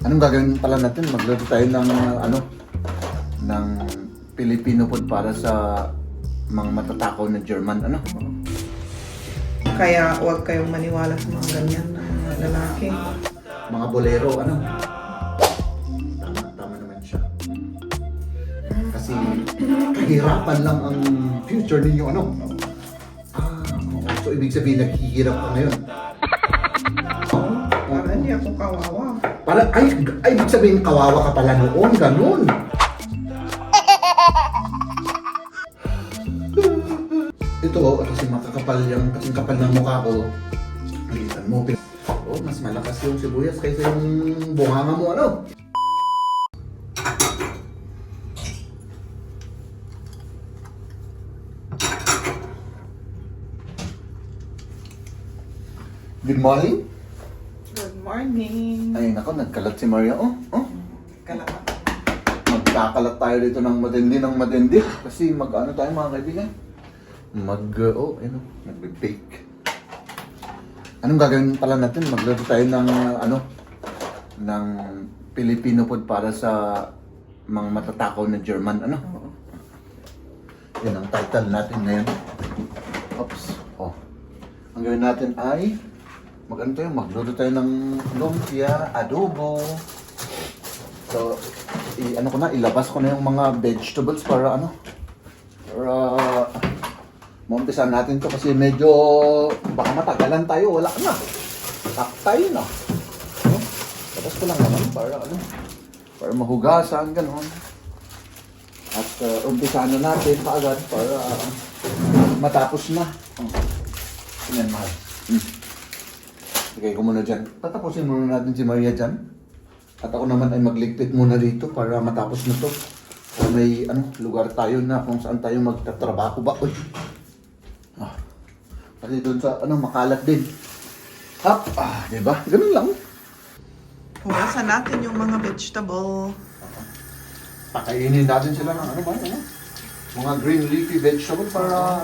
Anong gagawin pala natin? Magluto tayo ng ng Filipino food para sa mga matatakaw na German, Kaya huwag kayong maniwala sa mga ganyan na mga lalaki. mga bolero, Tama naman siya. Kasi kahirapan lang ang future ninyo, So ibig sabihin naghihirap ka ngayon. Para hindi ako kawawa. Para, ibig sabihin kawawa ka pala noon, ganun. Ito, kasi makakapal yung, kasing kapal ng mukha ko. Alitan mo, mas malakas yung sibuyas kaysa yung bunganga mo, Good morning. Good morning. Ay, nako, nagkalat si Maria. Kalaman. Magkakalat tayo dito ng matindi. Kasi mag-ano tayo mga kaibigan? Nagbe-bake. Anong gagawin pala natin? Magluto tayo ng ng Filipino food para sa mga matatakaw na German, Yan ang title natin ngayon. Oops. Ang gawin natin ay magluto tayo ng lumpia, adobo. So, ilabas ko na yung mga vegetables para maumpisan natin to kasi medyo baka matagalan tayo, wala na. Taktay na. Labas ko lang naman para mahugasan, gano'n. At umpisan na natin kaagad para matapos na. Yan, mahal. Sige ko muna dyan. Tatapusin muna natin si Maria dyan. At ako naman ay magligpit muna dito para matapos na to. Kung may lugar tayo na kung saan tayo magtatrabaho ba. Uy. Kasi doon sa makalat din. Diba? Ganun lang. Hugasan natin yung mga vegetable. Pakainin natin sila ng mga green leafy vegetable para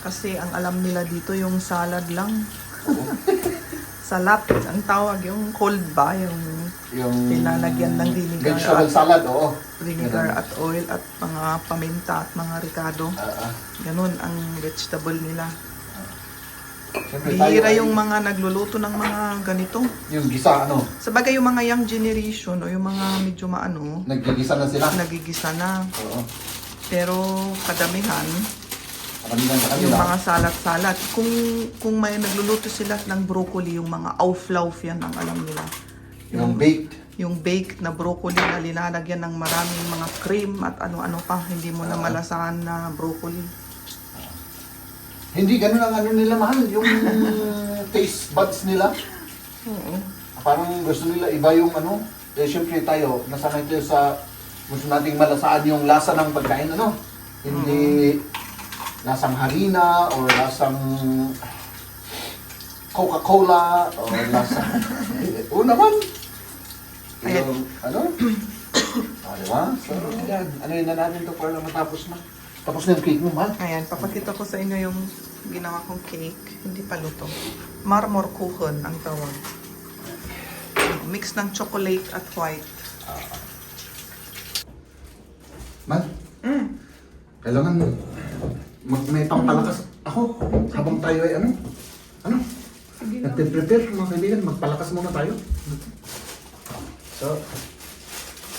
Kasi ang alam nila dito yung salad lang. Salat ang tawag, yung cold ba, yung nilalagyan ng vinegar vegetable salad, vinegar at oil at mga paminta at mga ricado. Ganun ang vegetable nila. Bihira yung mga nagluluto ng mga ganito. Yung gisa, Sabagay yung mga young generation o yung mga medyo Nagigisa na sila. nagigisa na. Oo. Pero kadamihan, Karamihan sa yung kanila. mga salat-salat. Kung may nagluluto sila ng broccoli, yung mga auflauf yan ang alam nila. Yung baked. Yung baked na broccoli na linalagyan ng maraming mga cream at ano-ano pa. Hindi mo na malasahan na broccoli. Hindi ganun ang nila, mahal. Yung taste buds nila. Oo. Parang gusto nila iba yung syempre tayo, nasanay tayo sa gusto nating malasaan yung lasa ng pagkain, Hindi lasang harina or lasang Coca-Cola or lasang oo naman. Yung diba? So, yan. Yun na natin to para matapos na. Tapos na yung cake mo, mahal. Ayan, papakita ko sa inyo yung ginawa kong cake. Hindi pa luto. Marmorkuchen ang tawag. Mix ng chocolate at white. Man, kailangan may pampalakas ako habang tayo ay nagpe-prepare mga kaibigan, magpalakas muna tayo. So,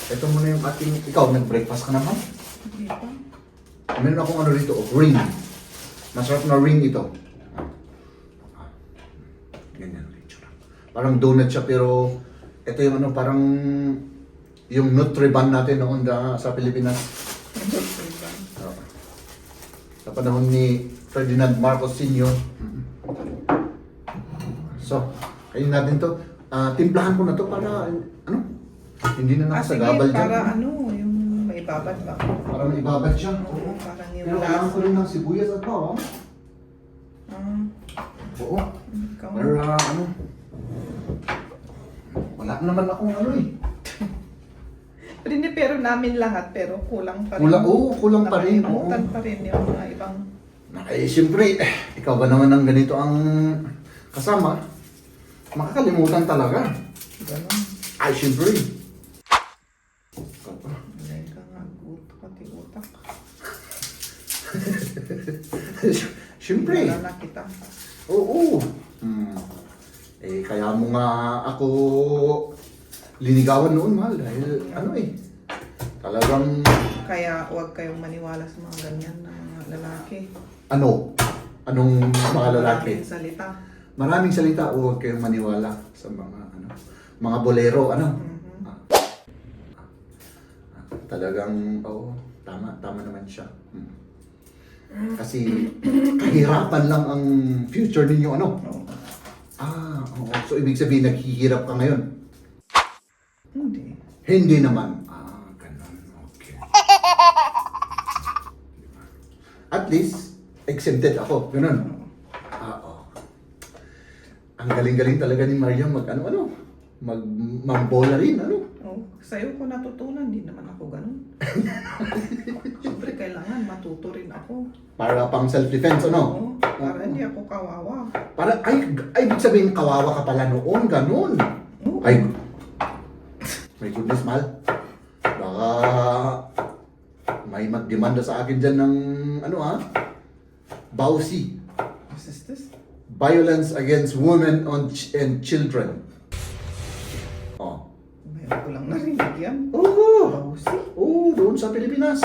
ito muna yung ating, ikaw nag-breakfast ka naman? Hindi pa. Meron akong dito, ring. Masarap na ring ito. Ganyan, parang donut siya pero ito yung parang yung Nutriban natin noon sa Pilipinas. Sa panahon ni Ferdinand Marcos Sr. So, kainin natin to. Timplahan ko na to para, hindi na nakasagabal dyan. Para yung may babad ba? Para may ibabad siya. Oo, parang yung Pero kailangan ko rin ng sibuyas at bawang. Oo. Pero wala naman akong Pero namin lahat, pero kulang pa rin. Kulang pa rin. Nakalimutan pa rin yung mga ibang... Siyempre, ikaw ba naman ang ganito ang kasama? Makakalimutan talaga. Ganun. Ay, siyempre. Hindi ka nga, pati utak. Siyempre. Wala na kita. Oo. Eh, kaya mo nga ako linigawan noon, mahal. Dahil, ano eh, talagang, Kaya huwag kayong maniwala sa mga ganyan na mga lalaki. ano? Anong mga lalaki? Maraming salita. Maraming salita, huwag kayong maniwala sa mga, ano, mga bolero, ano? Talagang, oo, tama naman siya. Kasi, kahirapan lang ang future ninyo, ano? Oo. Oo. So, ibig sabihin, naghihirap ka ngayon? Hindi. Hindi naman. Ganun. Okay. At least, exempted ako. Ganun. Oo. Ang galing-galing talaga ni Maria mambola rin, ano? Oh, sa'yo ko natutunan, hindi naman ako ganun. Siyempre, kailangan matuto rin ako. Para pang self-defense, ano? Oo, para hindi ako kawawa. Para, ibig sabihin, kawawa ka pala noon, ganun. Oo. Ay, my goodness, mahal. Baka may magdemanda sa akin dyan ng, BAUSI. What is this? Violence Against Women and Children. Oh. Ngayon ko lang narinig yan. Oo. Bausi. Oo, doon sa Pilipinas.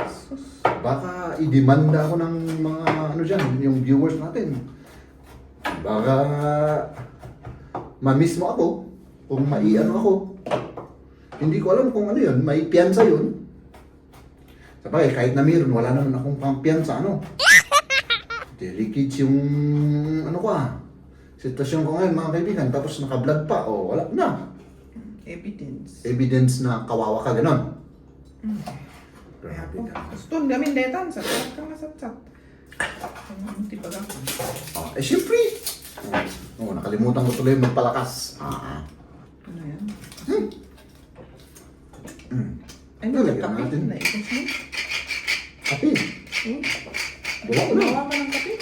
Sus. Baka idemanda ako ng mga, yung viewers natin. Baka ma-miss mo ako. Kung ako. Hindi ko alam kung ano yun. May piyansa yun. Sabay, kahit na meron, wala naman akong pang piyansa, Delicate yung, sitwasyon ko ngayon, mga kaibigan. Tapos naka-vlog pa, wala na. Evidence. Evidence na kawawa ka, ganon. Kaya Grabe po. ka. Gusto, gamin detan. Sa chat ka nga sa chat. Ang tibag ako. Siyempre. Nakalimutan ko tuloy magpalakas. Ano yan? Ay, Lalagyan nagkape. natin. Naikot mo. Kape. Wala ko na. Gumawa ka ng kape.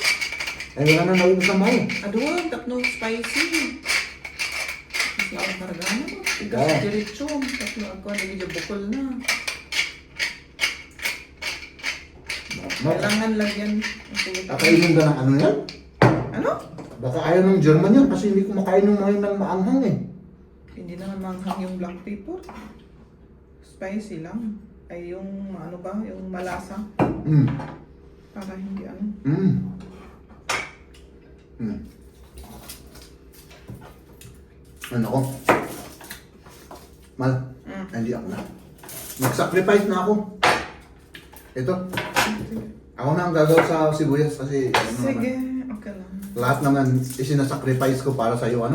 Ay, wala na naubos na mahal. Aduan, tapno spicy. Kasi ako maragana mo. Ika. Diretso. Tapno ako, nagiging bukol na. Kailangan lagyan. Kakainin ka ng ano yan? Ano? Baka ayaw ng German yan kasi hindi kumakain ng mga ng maanghang eh. Hindi naman manghang yung black pepper. Spicy lang. Ay yung ano ba? Yung malasa. Para hindi ano. Ano ko? Mal, hindi ako na. Mag-sacrifice na ako. Ito. Ako na ang gagawa sa sibuyas kasi Sige, okay lang. lahat naman isinasacrifice ko para sa'yo,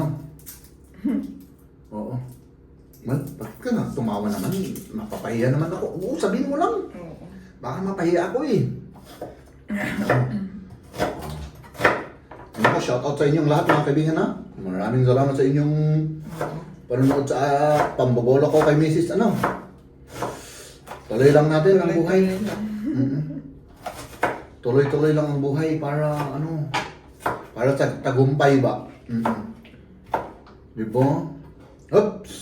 Oo. Mal, bakit ka na? Tumawa naman. Mapapahiya naman ako. Oo, sabihin mo lang. Oo. Baka mapahiya ako eh. Ano ko, shoutout sa inyong lahat mga kaibigan ha. Maraming salamat sa inyong panonood sa pambobola ko kay Mrs. Tuloy lang natin ang buhay. Tuloy-tuloy lang. Tuloy-tuloy lang ang buhay para para sa tagumpay ba? Diba? Oops!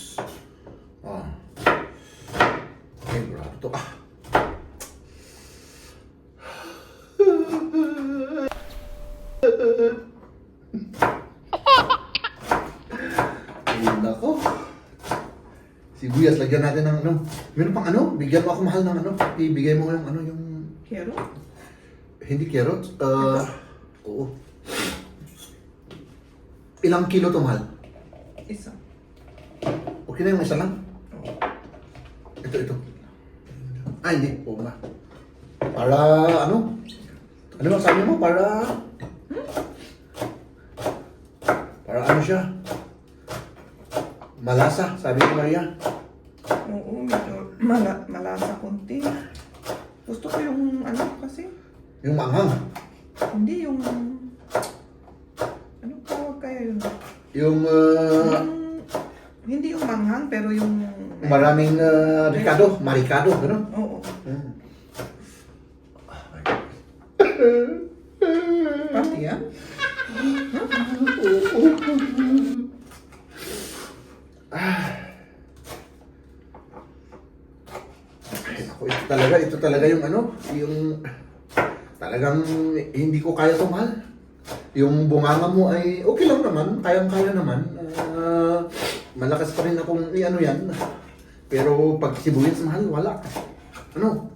Ay, grabe to. Ay, nako. Sibuyas, lagyan natin ng Meron pang bigyan mo ako mahal ng ibigay mo yung yung Kero? hindi carrots. Oo. Ilang kilo to, mahal? Isa. Okay na yung isa lang? Ito. Ay, hindi. Oo nga. Para, ano ba sabi mo? Para ano siya? Malasa, sabi ko Maria. Oo, medyo malasa konti. Gusto ko yung kasi. Yung manghang. Hindi yung... Anong tawag kaya yun? Yung, Hindi yung manghang, pero yung... maraming marikado, gano'n. Oo. Pati yan? ito talaga yung ano, yung talagang hindi ko kaya ito, mahal. Yung bunganga mo ay okay lang naman, kayang-kaya naman. Malakas pa rin akong ano yan. Pero pag sibuyas, mahal, wala. Ano?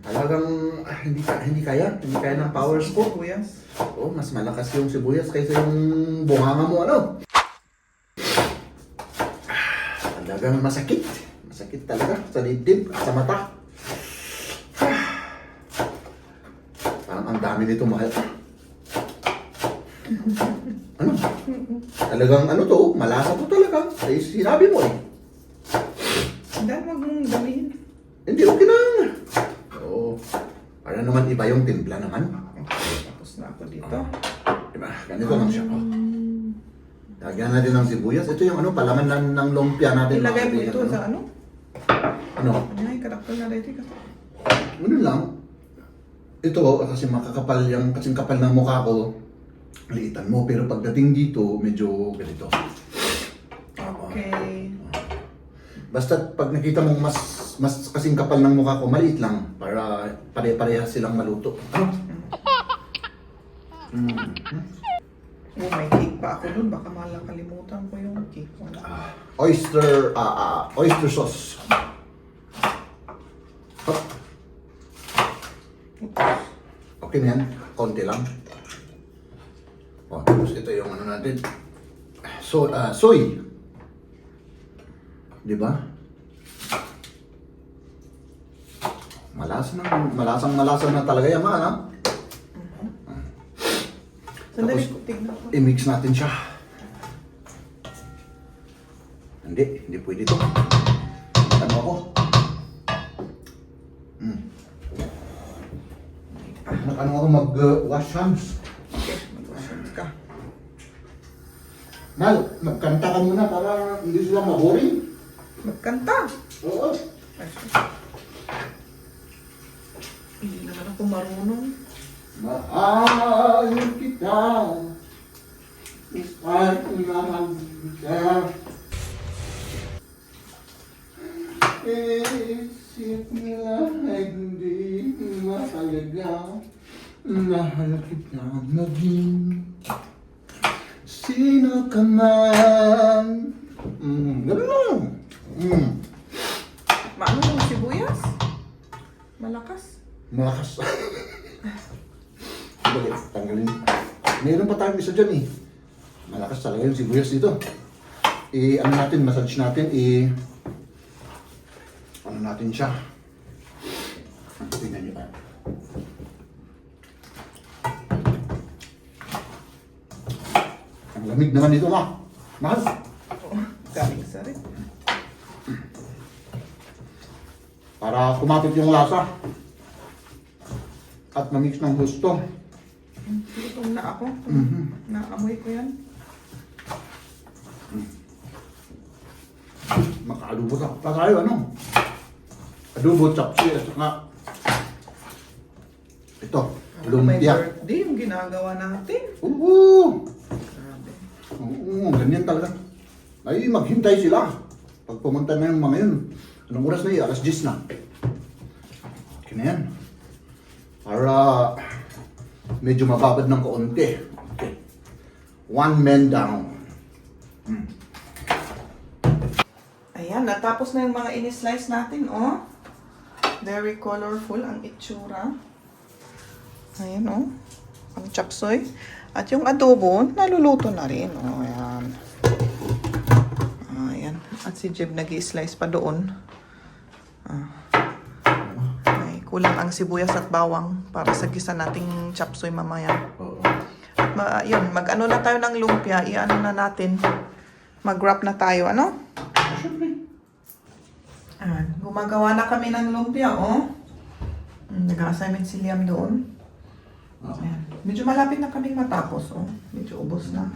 Talagang hindi kaya ng powers ko. Sibuyas. Oo, mas malakas yung sibuyas kaysa yung bunganga mo, ano? Talagang masakit. Masakit talaga sa dibdib at sa mata. Parang ang dami nito, mahal. Ano? Talagang ano to, malasa to talaga. Ay, sinabi mo eh. Dahil wag mong damihin. Hindi, okay na. Oo. Para naman iba yung timpla naman. Okay, tapos na ako dito. Diba? Ganito lang siya. Oh. Lagyan natin ng sibuyas. Ito yung ano, palaman ng lumpia natin. Ilagay mo mga ito kaibigan, sa ano? Ano? Ay, karakter na ready ka. Ano lang. Ito, kasi makakapal yung, kasing kapal ng mukha ko. Liitan mo. Pero pagdating dito, medyo ganito. Okay. Basta pag nakita mong mas kasing kapal ng mukha ko, maliit lang. Para pare-parehas silang maluto. Ano? Oh, may cake pa ako dun. Baka malakalimutan ko yung cake ko. Oyster sauce. Oh. Okay na yan. Konti lang. Oh, tapos ito yung ano natin. Soy. Di ba? Malasang na talaga yan, ha? Sandali Tapos, ko, tignan ko. I-mix natin siya. Hindi pwede ito. Ano ako? Ano ako mag-wash hands? Okay, mag-wash hands ka. Mal, magkanta ka muna para hindi sila maboring. Magkanta. Oo. Ay, hindi naman ako marunong. Mahal kita, despite mahal kita. Isip nila ay hindi mahalaga. Mahal kita maging sino ka man. Ganun lang. Maano yung sibuyas? Malakas. Malakas. Dali, tanggalin. Meron pa tayong isa dyan eh. Malakas talaga yung sibuyas dito. Ano natin, massage natin, ano natin siya. Tingnan nyo ba? Ang lamig naman dito, ma. Mahal. Oh, galing sa rin. Para kumapit yung lasa. At mamix ng gusto. Gutom na ako. Naamoy ko yan. Makaadobo pa tayo, ano? Adobo, chapsi, at saka ito, May lumpia. birthday yung ginagawa natin. Oo! Grabe. Oo, ganyan talaga. Ay, maghintay sila. Pag pumunta na yung mga yun. Anong oras na yun? Alas 10 na. Okay na yan. Para medyo mababad ng kaunti. Okay. One man down. Ayan, natapos na yung mga in-slice natin, oh. Very colorful ang itsura. Ayan, oh. Ang chapsoy. At yung adobo, naluluto na rin, oh. Ayan. Ayan. At si Jeb nag-i-slice pa doon. Ay, kulang ang sibuyas at bawang para sa gisa nating chapsoy mamaya. Oo. At yun, mag-ano na tayo ng lumpia. I-ano na natin. Mag-wrap na tayo, ano? Gumagawa na kami ng lumpia, oh. Nag-assignment si Liam doon. Ayan. Medyo malapit na kaming matapos, oh. Medyo ubos na.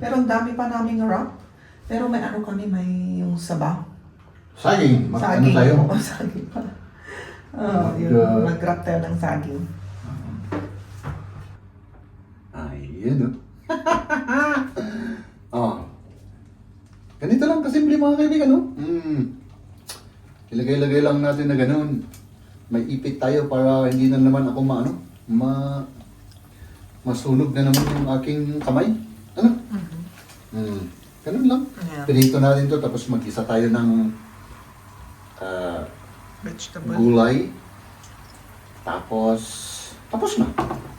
Pero ang dami pa naming wrap. Pero may ano kami, may yung sabaw. Saging. Ano Saging. tayo? Oo, saging pa. Oh, yun. Mag-wrap tayo ng saging. Ayun. Oh. Ganito lang kasimple mga kaibigan, no? Ilagay-lagay lang natin na ganun. may ipit tayo para hindi na naman ako masunog na naman yung aking kamay. Ano? Ganun lang. Yeah. Pinito natin to tapos mag-isa tayo ng Vegetable. gulay. Tapos na.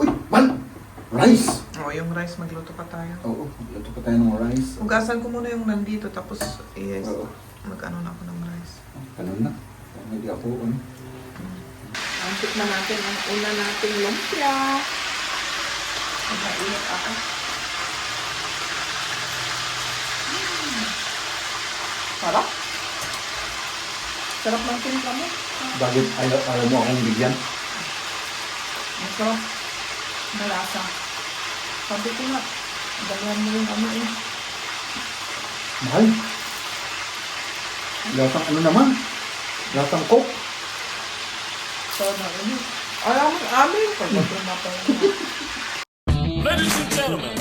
Uy, man! Rice! Oh, yung rice, magluto pa tayo. Oo, magluto pa tayo ng rice. Hugasan ko muna yung nandito, tapos Oo. mag-ano na ako ng rice. Ganun na. Hindi ako, ano. Antik na natin ang una nating lumpia. Mag-init ako. Sarap. Sarap ng timpla mo. Bakit ayaw mo akong bigyan? Masarap. Malasa. Sabi ko nga, dalawan mo yung ano eh. Mahal. Lasang ano naman? Lasang coke. Sana ano. Alam mo, amin. Pagbato na pa yun. Ladies and gentlemen,